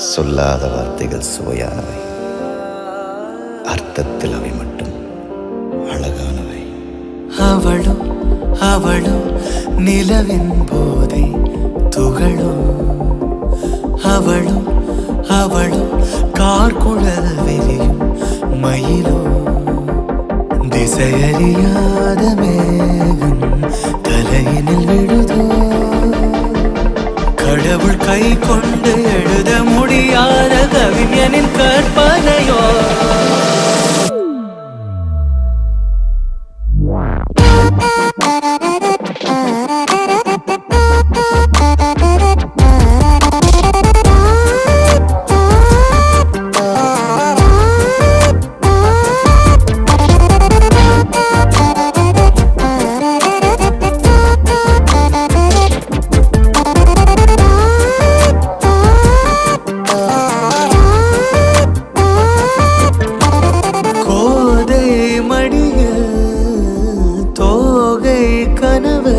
சொல்லாத வார்த்தைகள் சுவையானவை, அர்த்தத்தில் அவை மட்டும் அழகானவை. அவளும் அவளும் நிலவின் போதை துகளும், அவளும் அவளும் கார்குழல் விரியும் மயிலும், திசையறியாத மேகம் தலையினில் விழுதோ, கடவுள் கை கொண்டு எழுத முடியாத கவிஞனின் கற்பனையோ. கனவு